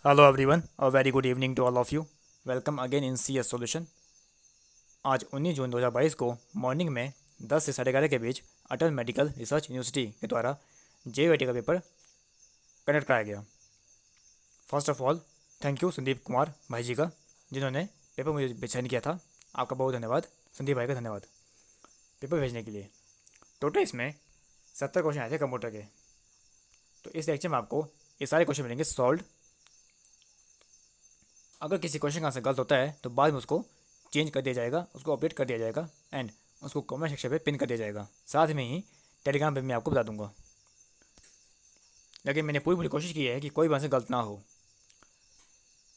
Hello everyone और very good evening to all of you. Welcome again in C S solution. आज 19 जून 2022 को morning में 10 से 11:30 के बीच अटल मेडिकल रिसर्च यूनिवर्सिटी के द्वारा JUAT का पेपर कंडक्ट कराया गया। First of all thank you Sandeep Kumar भाई जी का, जिन्होंने पेपर मुझे सेंड किया था। आपका बहुत धन्यवाद संदीप भाई का, धन्यवाद पेपर भेजने के लिए। टोटल इसमें 70 क्वेश्चन आए थे कंप्यूटर के। तो इस लेक्चर में आपको ये सारे क्वेश्चन मिलेंगे सॉल्व। अगर किसी क्वेश्चन का आंसर गलत होता है तो बाद में उसको चेंज कर दिया जाएगा, उसको अपडेट कर दिया जाएगा एंड उसको कमेंट सेक्शन पे पिन कर दिया जाएगा। साथ में ही टेलीग्राम पे मैं आपको बता दूंगा। लेकिन मैंने पूरी पूरी कोशिश की है कि कोई भी आंसर गलत ना हो।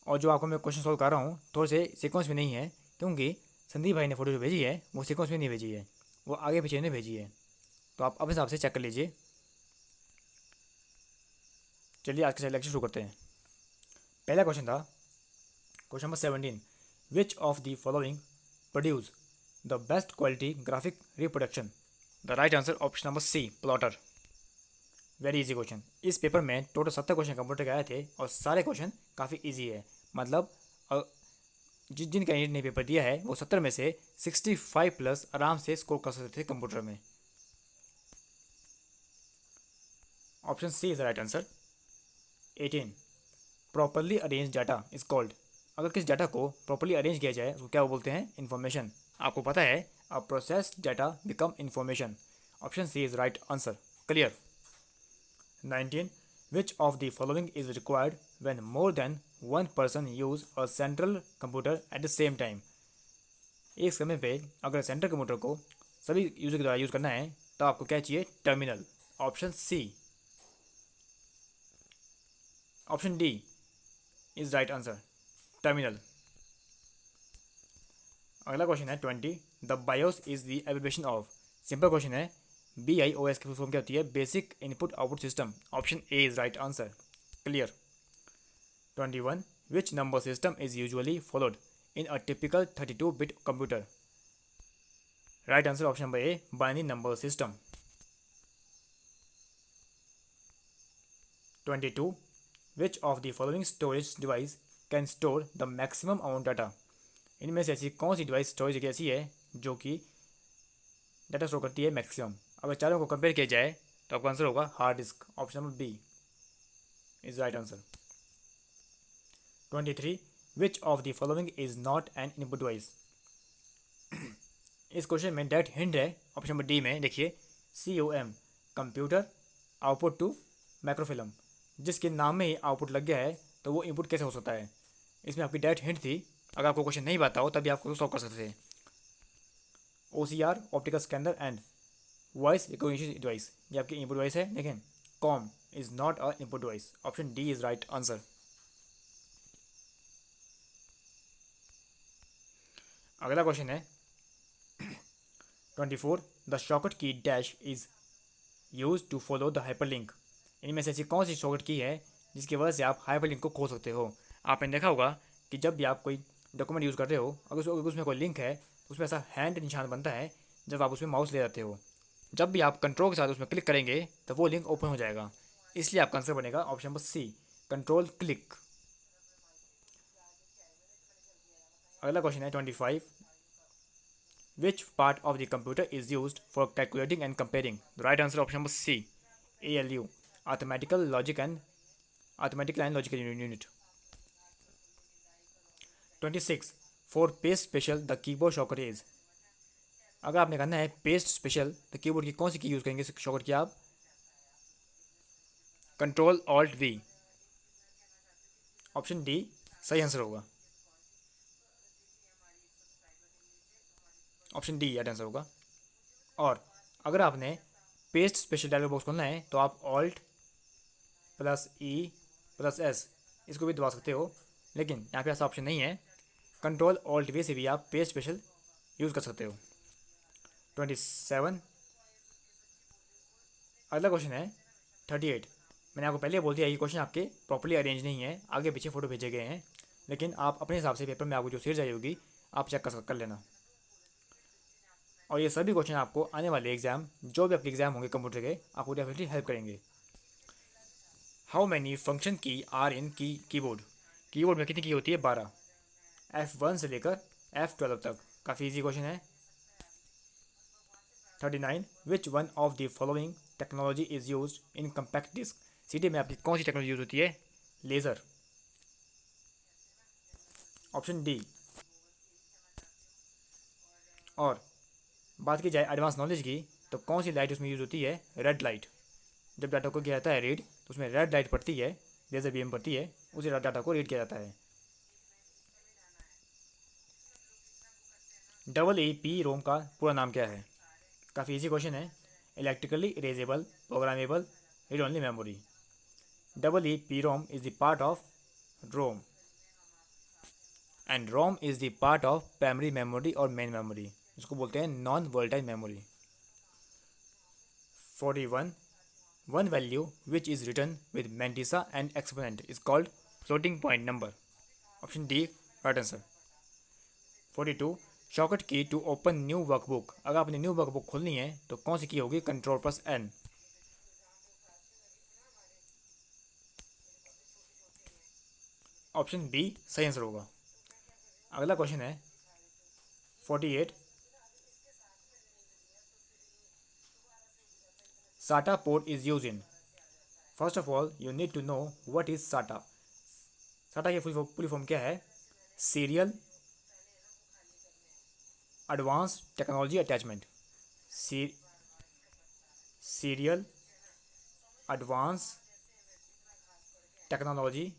और जो आपको मैं क्वेश्चन सॉल्व कर रहा हूँ थोड़े से सीक्वेंस में नहीं है, क्योंकि संदीप भाई ने फोटो जो भेजी है वो सीक्वेंस में नहीं भेजी है, वो आगे पीछे ने भेजी है। तो आप अपने हिसाब से चेक कर लीजिए। चलिए आज के लेक्चर शुरू करते हैं। पहला क्वेश्चन था question number 17, which of the following produce the best quality graphic reproduction. The right answer option number C, plotter. Very easy question. इस पेपर में टोटल 70 क्वेश्चन कंप्यूटर के आए थे और सारे क्वेश्चन काफ़ी इजी है। मतलब जिन कैंडिडेट ने पेपर दिया है वो 70 में से 65 प्लस आराम से स्कोर कर सकते थे कंप्यूटर में। Option C is the right answer. 18, properly arrange data is called. अगर किस डाटा को प्रॉपरली अरेंज किया जाए उसको क्या बोलते हैं? इन्फॉर्मेशन। आपको पता है a process data become information. Option C is right answer. Clear. 19, which of the following is required when more than one person use a central computer at the same time. एक समय पे अगर central computer को सभी user के द्वारा use करना है तो आपको क्या चाहिए? Terminal. Option C. Option D is right answer, terminal. अगला क्वेश्चन है 20, the BIOS is the abbreviation of. Simple question है, BIOS की फुल फॉर्म क्या होती है? Basic input output system. Option A is right answer. Clear. 21, which number system is usually followed in a typical 32-bit computer. Right answer option number A, binary number system. 22, which of the following storage device can store the maximum amount data. इनमें से ऐसी कौन सी device storage ऐसी है जो कि data store करती है मैक्सिमम? अगर चारों को कंपेयर किया जाए तो आपका आंसर होगा hard disk. Option number B is right answer. 23, which of the following is not an input device. इस क्वेश्चन में डायरेक्ट हिंट है ऑप्शन नंबर डी में। देखिए, COM, computer output to microfilm. जिसके नाम में ही आउटपुट लग गया है तो वो इनपुट कैसे हो सकता है? इसमें आपकी डायरेक्ट हिंट थी। अगर आपको क्वेश्चन नहीं पता हो तभी आपको सॉल्व कर सकते थे। OCR, optical scanner and voice recognition device, ये आपकी इनपुट डिवाइस है, लेकिन COM is not a input device. Option D is right answer. अगला क्वेश्चन है 24, the shortcut key dash is use to follow the hyperlink. इनमें से ऐसी कौन सी शॉर्टकट की है जिसकी वजह से आप हाइपरलिंक को खोल सकते हो? आपने देखा होगा कि जब भी आप कोई डॉक्यूमेंट यूज़ कर रहे हो, अगर उसमें कोई लिंक है तो उसमें ऐसा हैंड निशान बनता है जब आप उसमें माउस ले जाते हो। जब भी आप कंट्रोल के साथ उसमें क्लिक करेंगे तो वो लिंक ओपन हो जाएगा। इसलिए आपका आंसर बनेगा option number C, control click. अगला क्वेश्चन है 25, which part of the computer is use for calculating and comparing. The right answer option number C, ALU, arithmetical logic and arithmetical and logical unit. 26, for paste special the keyboard shortcut is. अगर आपने करना है paste special तो keyboard की कौन सी की use करेंगे shortcut की आप? Control alt V। Option D सही आंसर होगा। ऑप्शन डी राइट आंसर होगा। और अगर आपने पेस्ट स्पेशल डायलॉग बॉक्स खोलना है तो आप ऑल्ट +E+S इसको भी दबा सकते हो, लेकिन यहाँ पे ऐसा ऑप्शन नहीं है। कंट्रोल ऑल्ट V से भी आप पेस्ट स्पेशल यूज़ कर सकते हो। 27, अगला क्वेश्चन है 38। मैंने आपको पहले बोल दिया ये क्वेश्चन आपके प्रॉपर्ली अरेंज नहीं है, आगे पीछे फोटो भेजे गए हैं, लेकिन आप अपने हिसाब से पेपर में आपको जो सीट चाहिए होगी आप चेक कर लेना। और ये सभी क्वेश्चन आपको आने वाले एग्जाम, जो भी आपके एग्जाम होंगे कंप्यूटर के, आपको डेफिनेटली हेल्प करेंगे। हाउ मैनी फंक्शन की आर इन कीबोर्ड। कीबोर्ड में कितनी की होती है? 12। F1 से लेकर F12 तक। काफ़ी इजी क्वेश्चन है। 39 which one of the following technology is use in compact disc? CD में आपकी कौन सी टेक्नोलॉजी यूज होती है? लेज़र। Option D. और बात की जाए एडवांस नॉलेज की, तो कौन सी लाइट उसमें यूज होती है? Red light. जब डाटा को किया जाता है रीड, तो उसमें रेड लाइट पड़ती है, लेज़र बीम पड़ती है, उसी डाटा को रीड किया जाता है। EEP रोम का पूरा नाम क्या है? काफ़ी इजी क्वेश्चन है। Electrically erasable programmable read only memory. EEP ROM is the part of ROM, and ROM is the part of primary memory और मेन मेमोरी, जिसको बोलते हैं non volatile memory. 41 one value which is written with mantissa and exponent is called floating point number. Option D right answer. 42 shortcut key to open new workbook. अगर आपने new workbook खोलनी है तो कौन सी की होगी? Ctrl+N। ऑप्शन बी सही answer होगा। अगला क्वेश्चन है 48 SATA port is used in। First of all you need to know what is SATA। SATA की पूरी फॉर्म क्या है? Serial advance technology attachment. Serial advance technology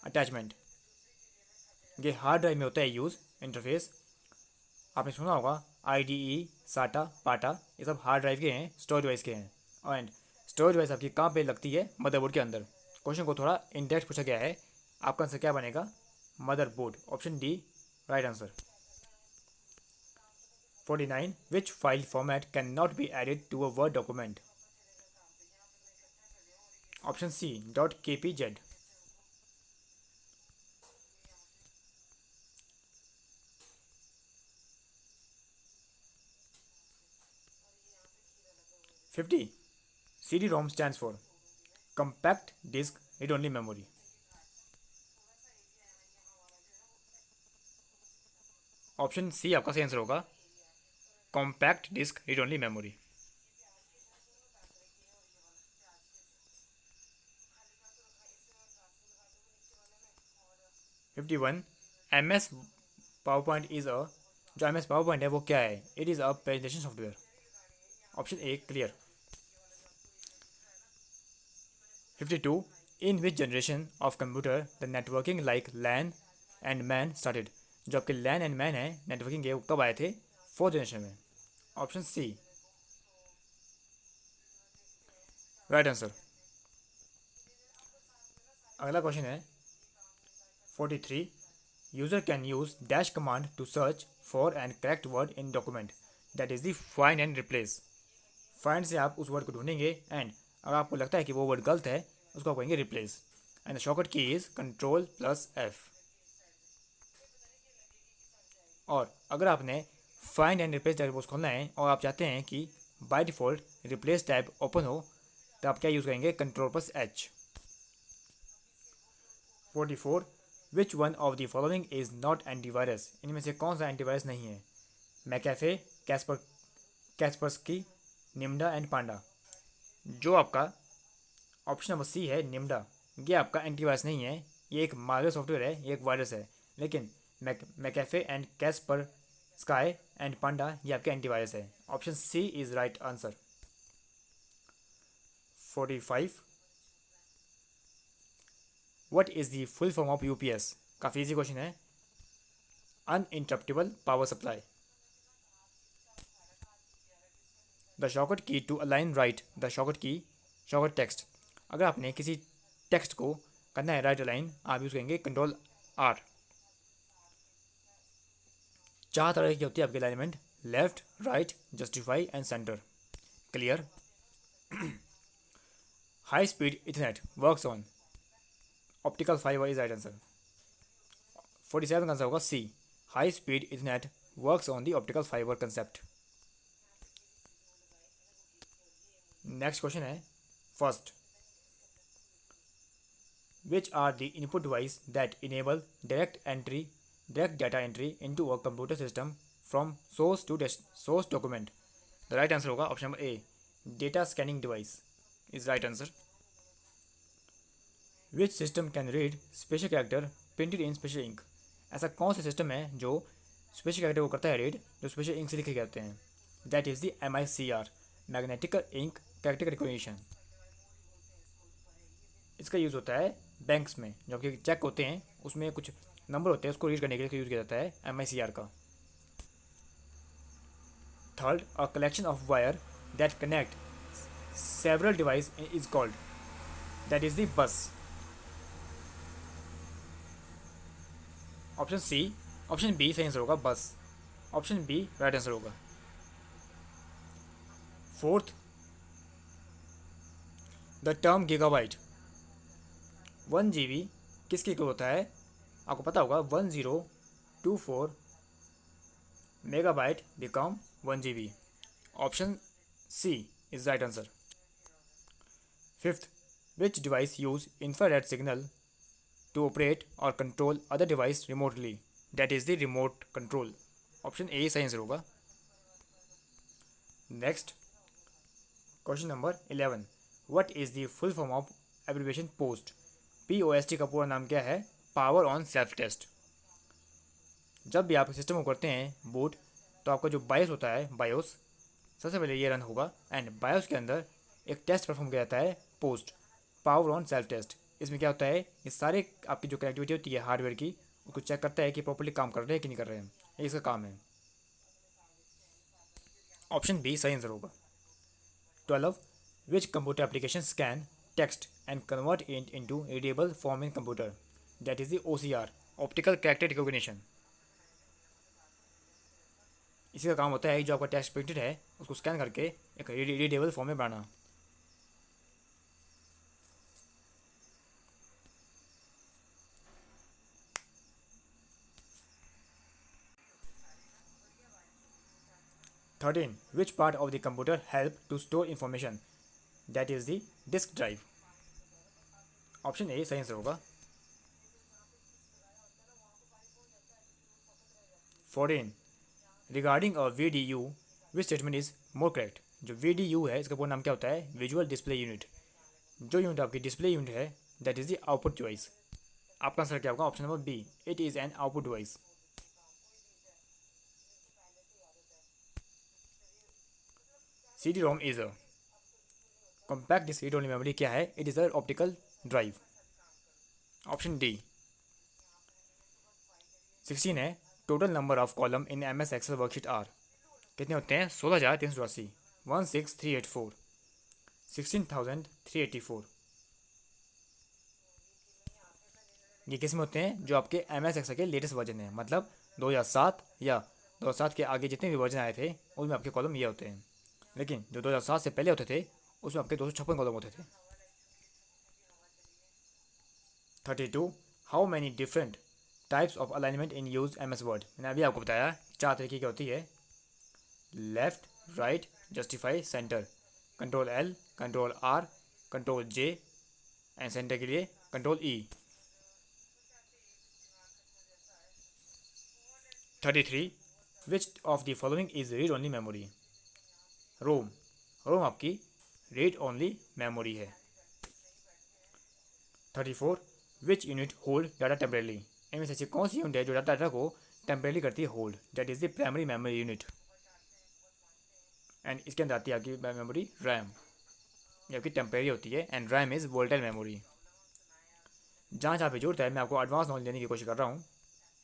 attachment. ये हार्ड ड्राइव में होता है यूज़। इंटरफेस आपने सुना होगा IDE, SATA, पाटा, ये सब हार्ड ड्राइव के हैं, स्टोरेज डिवाइस के हैं। एंड स्टोरेज डिवाइस आपकी कहाँ पे लगती है? मदरबोर्ड के अंदर। क्वेश्चन को थोड़ा इंडेक्स पूछा गया है, आपका आंसर क्या बनेगा? Motherboard. Option D right answer. 49 which file format can not be added to a word document? Option C .kpz। 50 CD-ROM stands for compact disk read only memory। Option C आपका सही answer होगा, compact disc read only memory. 51 MS power point is a, जो MS power point है वो क्या है? It is a presentation software. Option A clear. 52 in which generation of computer the networking like LAN and MAN started? जो आपके LAN and MAN है networking के, वो कब आए थे? फोर्थ जनरेशन में। Option C right answer. अगला क्वेश्चन है 43 user can use dash command to search for and correct word in document, that is the find and replace. Find से आप उस वर्ड को ढूंढेंगे, एंड अगर आपको लगता है कि वो वर्ड गलत है, उसको आप कहेंगे रिप्लेस। एंड शॉर्टकट की इज Ctrl+F। और अगर आपने find and replace dialog box खोलना है और आप चाहते हैं कि by default replace tab open हो, तो आप क्या यूज़ करेंगे? Ctrl+H। 44 which one of the following is not antivirus? इनमें से कौन सा एंटीवायरस नहीं है? मैकेफे, कैस्पर्सकी, निम्डा एंड पांडा। जो आपका ऑप्शन नंबर सी है निम्डा, ये आपका एंटीवायरस नहीं है, ये एक मालवेयर सॉफ्टवेयर है, ये एक वायरस है। लेकिन McAfee and Kaspersky and Panda ये आपके एंटीवायरस है। Option C is right answer. 45 what is the full form of UPS? काफ़ी इजी क्वेश्चन है। Uninterruptible power supply. The shortcut key to align right the shortcut text. अगर आपने किसी text को करना है राइट अलाइन, आप यूज़ करेंगे Ctrl+R। 4 तरह की होती है आपकी alignment, left, right, justify and centre. Clear. High speed ethernet works on optical fibre is right answer. 47 का आंसर होगा C, high speed ethernet works on the optical fibre concept. Next question है first which are the input device that enable direct data entry into a computer system from source document. The right answer होगा option number A, data scanning device is right answer. Which system can read special character printed in special ink? ऐसा कौन सा system है जो special character को करता है read जो स्पेशल इंक से लिखे जाते हैं? That is the MICR, magnetic ink character recognition. इसका यूज़ होता है बैंक्स में, जो कि चेक होते हैं उसमें कुछ नंबर होते हैं, उसको रीड करने के लिए यूज़ किया जाता है MICR का. Third, a collection of wire that connect several device is called. That is the bus. Option C, option B सही आंसर होगा bus. Option B right answer होगा. Fourth, the term gigabyte 1 GB किसके equal होता है? आपको पता होगा 1024 megabyte become 1 GB. Option C is right answer. Fifth, which device use infrared signal to operate or control other device remotely. That is the remote control. Option A सही answer होगा. Next, question number 11. What is the full form of abbreviation POST? POST का पूरा नाम क्या है? Power on Self Test. जब भी आप सिस्टम को करते हैं बूट, तो आपका जो बायोस होता है, बायोस सबसे पहले ये रन होगा एंड बायोस के अंदर एक टेस्ट परफॉर्म किया जाता है POST, power on self test. इसमें क्या होता है, ये सारे आपकी जो कनेक्टिविटी होती है हार्डवेयर की, उसको चेक करता है कि प्रॉपर्ली काम कर रहे हैं कि नहीं कर रहे हैं. ये इसका काम है. ऑप्शन बी सही आंसर होगा. 12, which computer application scan text and convert it into readable form in computer. That is the OCR, optical character recognition. इसी का काम होता है जो आपका टेक्स्ट प्रिंटेड है उसको स्कैन करके एक रीडेबल फॉर्म में बनाना. Thirteen, which part of the computer help to store information? That is the disk drive. Option A सही आंसर होगा. 14, regarding a VDU, which statement is more correct? जो VDU है इसका पूरा नाम क्या होता है? Visual display unit. जो यूनिट आपकी डिस्प्ले यूनिट है that is the output device. आपका आंसर क्या होगा? Option number B, it is an output device. CD-ROM is a compact disc read only memory क्या है? It is a optical drive. Option D. 16 है, total number of column in MS Excel worksheet are. कितने होते हैं? 16,384. 16,384. 16,384. ये किस में होते हैं? जो आपके MS एक्सेल के लेटेस्ट वर्जन है, मतलब 2007 या 2007 के आगे जितने भी वर्जन आए थे उसमें आपके कॉलम ये होते हैं. लेकिन जो 2007 से पहले होते थे उसमें आपके 256 कॉलम होते थे. 32, how many different types of alignment in use MS word. मैंने अभी आपको बताया 4 तरीके की होती है: left, right, justify, centre. Control L, control R, control J and centre के लिए control E. 33, which of the following is read only memory? ROM. ROM आपकी रीड ओनली मेमोरी है. 34, which unit hold data temporarily. इनमें से ऐसी कौन सी unit है जो डाटा को टेम्परेली करती है hold? That is the primary memory unit. And इसके अंदर आती है आपकी मेमोरी रैम, ये आपकी टेम्परेरी होती है and RAM is volatile memory. जहाँ पे जरूरत है मैं आपको एडवांस नॉलेज देने की कोशिश कर रहा हूँ,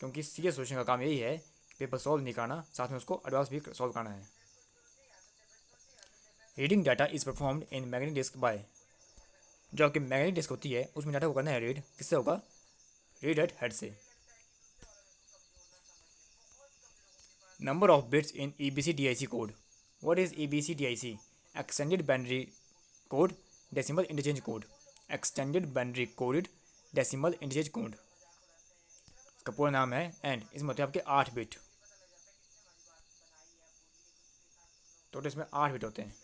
क्योंकि सीरियस सोल्यूशन का काम यही है कि पेपर सॉल्व नहीं करना, साथ में उसको एडवांस भी सॉल्व करना है. Reading data is performed in magnetic disk by. जो आपकी मैग्नेटिक डिस्क होती है उसमें डाटा को करना है रीड, किससे होगा? रीड एट हेड से. Number of bits in EBCDIC code. What is EBCDIC? Extended binary code decimal interchange code. Extended binary coded decimal interchange code इसका पूरा नाम है. एंड इसमें होते हैं आपके 8 बिट. टोटल इसमें 8 बिट होते हैं.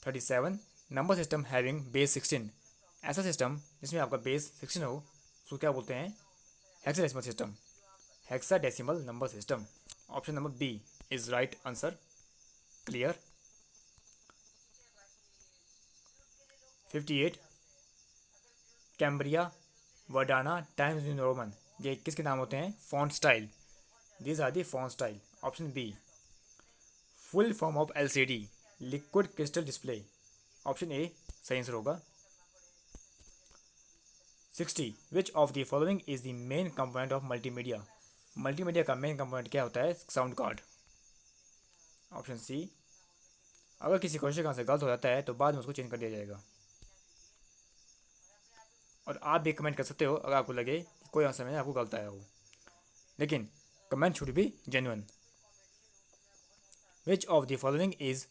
37, नंबर सिस्टम हैविंग बेस 16 ऐसा सिस्टम जिसमें आपका बेस 16 हो उसको क्या बोलते हैं? Hexadecimal system. Hexadecimal number system. Option number B is right answer. Clear? 58 Cambria, Verdana, Times New Roman, ये किसके नाम होते हैं? Font style. These are the font style. Option B. Full form of LCD, liquid crystal display. Option A सही answer होगा। 60 which of the following is the main component of multimedia? Multimedia का main component क्या होता है? Sound card. Option सी। अगर किसी question का answer गलत हो जाता है तो बाद में उसको चेंज कर दिया जाएगा। और आप भी कमेंट कर सकते हो अगर आपको लगे कि कोई आंसर में आपको गलत आया हो, लेकिन comment should be genuine. Which of the following is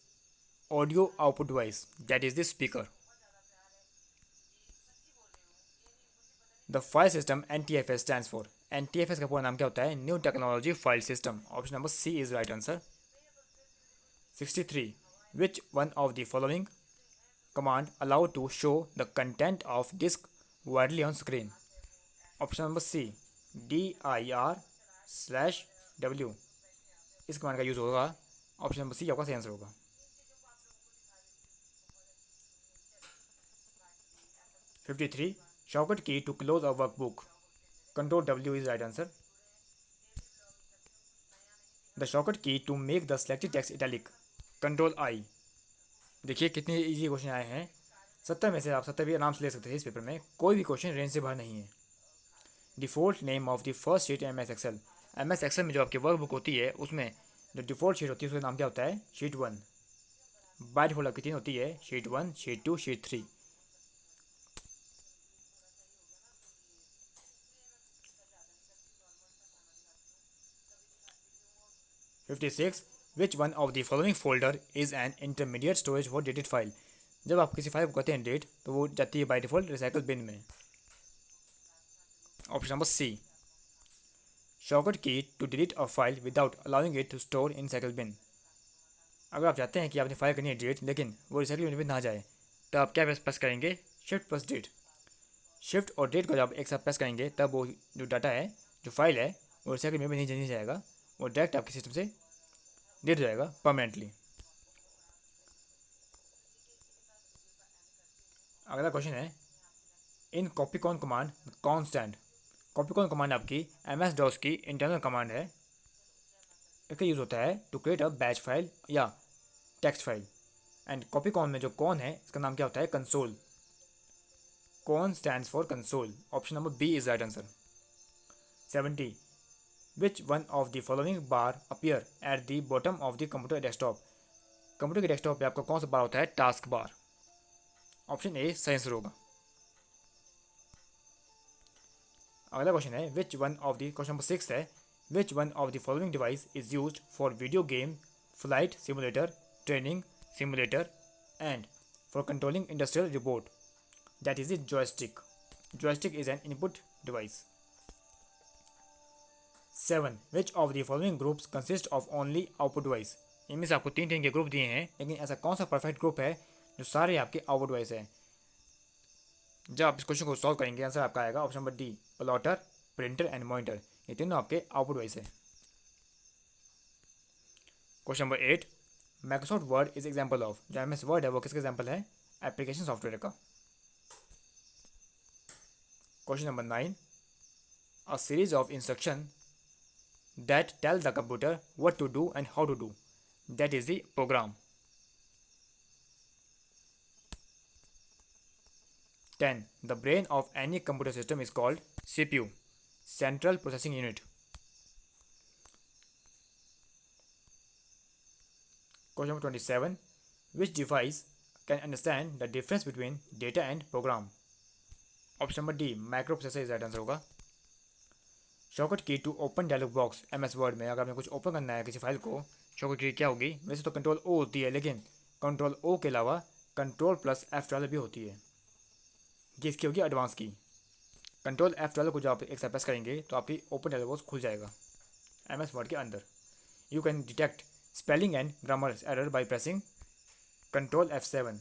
audio output device? That is the speaker. The file system NTFS stands for. NTFS का पूरा नाम क्या होता है? New technology file system. Option number C is right answer. 63 which one of the following command allow to show the content of disk widely on screen? Option number C dir/w इस command का use होगा। Option number सी आपका सही answer होगा। 53 shortcut key to close a workbook? Control W is right answer. The shortcut key to make the selected text italic? Control I. देखिए कितने easy question आए हैं। 70 में से आप 70 भी आराम से ले सकते हैं इस पेपर में। कोई भी क्वेश्चन रेंज से बाहर नहीं है। Default name of the first sheet MS Excel? MS Excel में जो आपकी वर्कबुक होती है उसमें जो डिफ़ॉल्ट शीट होती है उसका नाम क्या होता है? शीट 1। बाय डिफ़ॉल्ट आपकी 3 होती है, sheet 1, sheet 2, sheet 3। Fifty six which one of the following folder is an intermediate storage for dated file? जब आप किसी फाइल को कहते हैं डेट तो वो जाती है बाय डिफ़ॉल्ट रिसाइकल बिन में। Option number C. Shortcut key to delete a file without allowing it to store in recycle bin? अगर आप चाहते हैं कि आपने फाइल करनी है डिलीट लेकिन वो रिसाइकल बिन में ना जाए तो आप क्या प्रेस करेंगे? Shift plus delete. शिफ्ट और डिलीट को जब एक साथ प्रेस करेंगे तब वो जो डाटा है, जो फाइल है, वो रिसाइकल बिन में नहीं जाएगा, वो डायरेक्ट आपके सिस्टम से डिलीट हो जाएगा परमानेंटली। अगला क्वेश्चन है in copy con command con stand? Copy con command आपकी MS DOS की इंटरनल कमांड है। इसका यूज़ होता है to create a batch file या टेक्स्ट फाइल। एंड कॉपीकॉन में जो कॉन है इसका नाम क्या होता है? Console. Con stands for console. Option number B is right answer. 70 which one of the following bar appear at the bottom of the computer desktop? Computer के desktop पे आपका कौन सा बार होता है? Task bar. ऑप्शन ए सही answer होगा। अगला क्वेश्चन है विच one of the question number 6 है विच one of the following device is used for video game, flight simulator, training simulator and for controlling industrial robot? That is the joystick. Joystick is an input device. 7 which of the following groups consist of only output device? इनमें से आपको तीन तीन के group दिए हैं, लेकिन ऐसा कौन सा परफेक्ट ग्रुप है जो सारे आपके आउटपुट डिवाइस है? जब आप इस क्वेश्चन को सॉल्व करेंगे आंसर आपका आएगा option number D, plotter, printer and monitor. ये तीनों आपके आउटपुट डिवाइस है। Question number 8 Microsoft word is example of? जो MS वर्ड है वो किसका एग्जाम्पल है? एप्लीकेशन सॉफ्टवेयर का। Question number 9 a series of instruction that tell the computer what to do and how to do, that is the program. 10 the brain of any computer system is called CPU, central processing unit. Question number 27 which device can understand the difference between data and program? Option number D, microprocessor is right answer होगा। Shortcut key to open dialog box MS Word में? अगर आपने कुछ open करना है किसी file को, shortcut की क्या होगी? वैसे तो कंट्रोल O होती है, लेकिन कंट्रोल O के अलावा कंट्रोल प्लस F12 भी होती है। ये इसकी होगी एडवांस की। कंट्रोल F12 को जब आप एक साथ प्रेस करेंगे तो आपकी ओपन डायलॉग बॉक्स खुल जाएगा MS वर्ड के अंदर। You can detect spelling and grammar error by pressing control F7,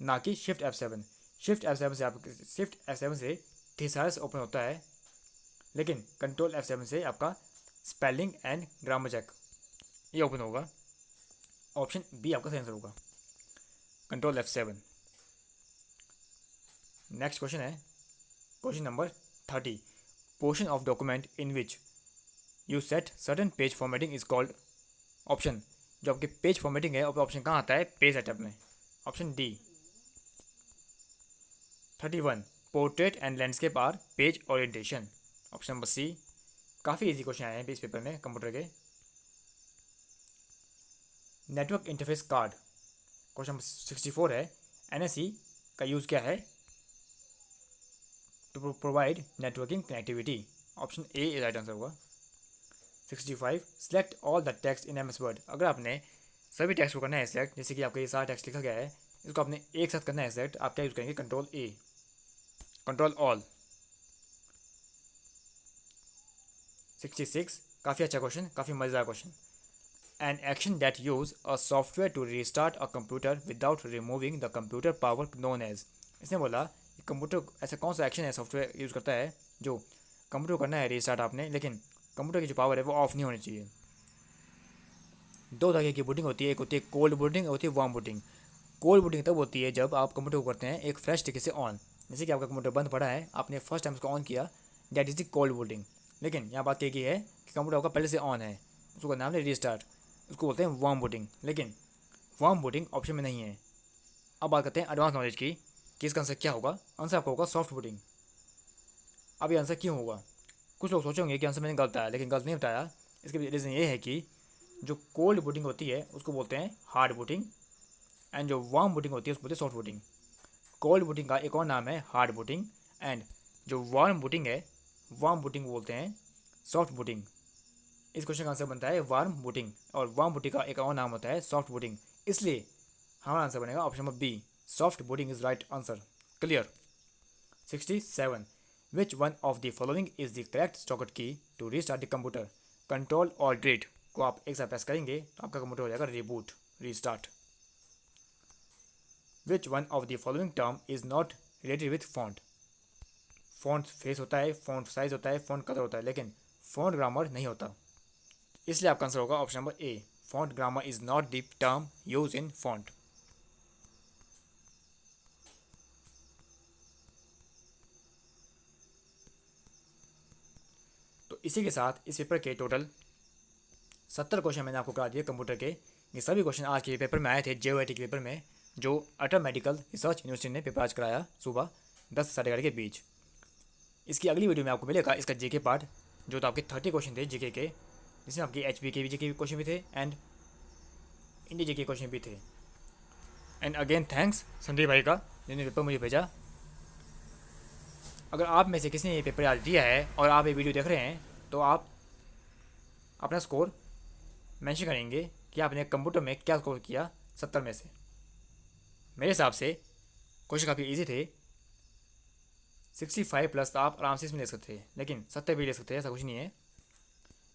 ना कि शिफ्ट F7। शिफ्ट F7 से थिसारस ओपन होता है, लेकिन कंट्रोल F7 से आपका स्पेलिंग एंड ग्रामर चेक ये ओपन होगा। ऑप्शन बी आपका सही आंसर होगा, कंट्रोल F7। नेक्स्ट क्वेश्चन है question number 30। Portion of document in which you set certain page formatting is called. Option जो आपके पेज फॉर्मेटिंग है ऑप्शन कहाँ आता है, पेज सेटअप में। Option D 31 portrait and landscape are page orientation. Option number C. काफ़ी easy question आए हैं इस पेपर में कंप्यूटर के। Network interface card question number 64 है। एनएसई का यूज़ क्या है, to provide networking connectivity. Option A right answer होगा। 65 select all the text in M S Word. अगर आपने सभी टेक्स्ट को करना है सेलेक्ट, जैसे कि आपका ये सारा टेक्स्ट लिखा गया है, इसको आपने एक साथ करना है सेलेक्ट, आप क्या यूज़ करेंगे, कंट्रोल ए, कंट्रोल ऑल। 66 काफ़ी अच्छा क्वेश्चन, काफ़ी मज़ेदार question. An action that use a software to restart a computer without removing the computer power known as. इसने बोला कि कंप्यूटर ऐसा कौन सा एक्शन है सॉफ्टवेयर यूज़ करता है जो कंप्यूटर को करना है रीस्टार्ट आपने, लेकिन कंप्यूटर की जो पावर है वो ऑफ नहीं होनी चाहिए। दो तरह की बूटिंग होती है, एक होती है कोल्ड बूटिंग, होती है वार्म बूटिंग। कोल्ड बूटिंग तब होती है जब आप कंप्यूटर को करते हैं एक फ्रेश तरीके से ऑन, जैसे कि आपका कंप्यूटर बंद पड़ा है, आपने फर्स्ट टाइम उसको ऑन किया, that is the cold booting. लेकिन यहाँ बात यह है कि कंप्यूटर आपका पहले से ऑन है, उसको नाम है रीस्टार्ट, उसको बोलते हैं वार्म बूटिंग। लेकिन वार्म बूटिंग ऑप्शन में नहीं है। अब बात करते हैं एडवांस नॉलेज की कि इसका आंसर क्या होगा। आंसर आपका होगा सॉफ्ट बूटिंग। अब ये आंसर क्यों होगा, कुछ लोग सोचेंगे कि आंसर मैंने गलत आया, लेकिन गलत नहीं बताया। इसके रीज़न ये है कि जो कोल्ड बूटिंग होती है उसको बोलते हैं हार्ड बूटिंग, एंड जो वार्म बूटिंग होती है उसको बोलते हैं सॉफ्ट बूटिंग। कोल्ड बूटिंग का एक और नाम है हार्ड बूटिंग, एंड जो वार्म बूटिंग है वार्म बूटिंग बोलते हैं सॉफ्ट बूटिंग। इस क्वेश्चन का आंसर बनता है वार्म बूटिंग, और वार्म बूटिंग का एक और नाम होता है सॉफ्ट बूटिंग। इसलिए हमारा आंसर बनेगा option number B, soft booting is right answer. Clear. 67 which one of the following is the correct shortcut key to restart the computer. Control और डिलीट को आप एक साथ प्रेस करेंगे तो आपका कंप्यूटर हो जाएगा reboot, restart. Which one of the following term is not related with font. Font face होता है, फॉन्ट साइज होता है, फॉन्ट कलर होता है, लेकिन फॉन्ट ग्रामर नहीं होता। इसलिए आपका आंसर होगा option number A, font grammar is not the term use in font. तो इसी के साथ इस पेपर के टोटल 70 क्वेश्चन मैंने आपको करा दिए कंप्यूटर के। ये सभी क्वेश्चन आज के पेपर में आए थे, JOIT के पेपर में, जो अटल मेडिकल रिसर्च यूनिवर्सिटी ने पेपर आज कराया सुबह 10 से 11:30 के बीच। इसकी अगली वीडियो में आपको मिलेगा इसका JK पार्ट, जो तो आपके 30 क्वेश्चन थे JK के, जिसमें आपके HP के भी JK क्वेश्चन भी थे एंड इंडिया JK क्वेश्चन भी थे। एंड अगेन थैंक्स संदीप भाई का जिन्होंने पेपर मुझे भेजा। अगर आप में से किसी ने ये पेपर आज दिया है और आप ये वीडियो देख रहे हैं तो आप अपना स्कोर मेंशन करेंगे कि आपने कंप्यूटर में क्या स्कोर किया 70 में से। मेरे हिसाब से क्वेश्चन काफ़ी इजी थे, 65 प्लस आप आराम से इसमें ले सकते थे, लेकिन 70 भी ले सकते हैं, ऐसा कुछ नहीं है।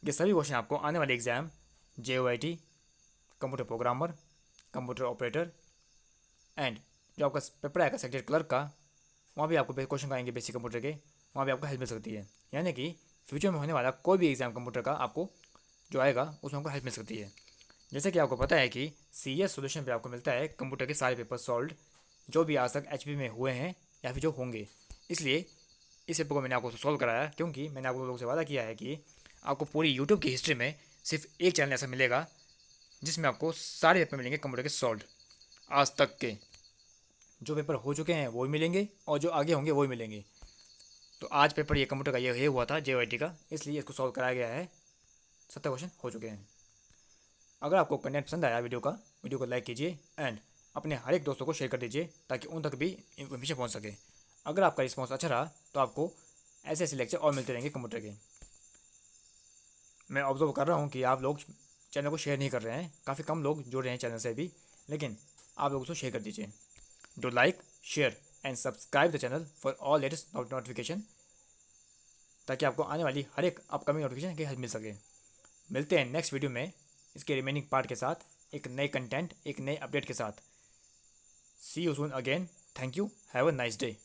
ये सभी क्वेश्चन आपको आने वाले exam JOIT, computer programmer, computer operator and जो आपका पेपर आएगा सेक्रेटरी क्लर्क का, वहाँ भी आपको क्वेश्चन आएंगे बेसिक कंप्यूटर के, वहाँ भी आपको हेल्प मिल सकती है। यानी कि फ्यूचर में होने वाला कोई भी एग्ज़ाम कंप्यूटर का आपको जो आएगा उसमें आपको हेल्प मिल सकती है। जैसे कि आपको पता है कि CS सॉल्यूशन पे आपको मिलता है कंप्यूटर के सारे पेपर सॉल्व जो भी आज तक HP में हुए हैं या फिर जो होंगे। इसलिए इस पेपर को मैंने आपको सॉल्व कराया, क्योंकि मैंने आपको लोगों से वादा किया है कि आपको पूरी यूट्यूब की हिस्ट्री में सिर्फ एक चैनल ऐसा मिलेगा जिसमें आपको सारे पेपर मिलेंगे कंप्यूटर के सॉल्व, आज तक के जो पेपर हो चुके हैं वो भी मिलेंगे और जो आगे होंगे वो भी मिलेंगे। तो आज पेपर ये कंप्यूटर का ये हुआ था JOIT का, इसलिए इसको सॉल्व कराया गया है। 70 क्वेश्चन हो चुके हैं। अगर आपको कंटेंट पसंद आया वीडियो को लाइक कीजिए एंड अपने हर एक दोस्तों को शेयर कर दीजिए ताकि उन तक भी इन्फॉर्मेशन पहुंच सके। अगर आपका रिस्पॉन्स अच्छा रहा तो आपको ऐसे ऐसे लेक्चर और मिलते रहेंगे कंप्यूटर के। मैं ऑब्जर्व कर रहा हूँ कि आप लोग चैनल को शेयर नहीं कर रहे हैं, काफ़ी कम लोग जुड़ रहे हैं चैनल से भी, लेकिन आप लोग उसको शेयर कर दीजिए। Do like, share and subscribe the channel for all latest notification, ताकि आपको आने वाली हर एक अपकमिंग नोटिफिकेशन की हेल्प मिल सके। मिलते हैं नेक्स्ट वीडियो में इसके रिमेनिंग पार्ट के साथ, एक नए कंटेंट, एक नए अपडेट के साथ। See you soon again. Thank you, have a nice day.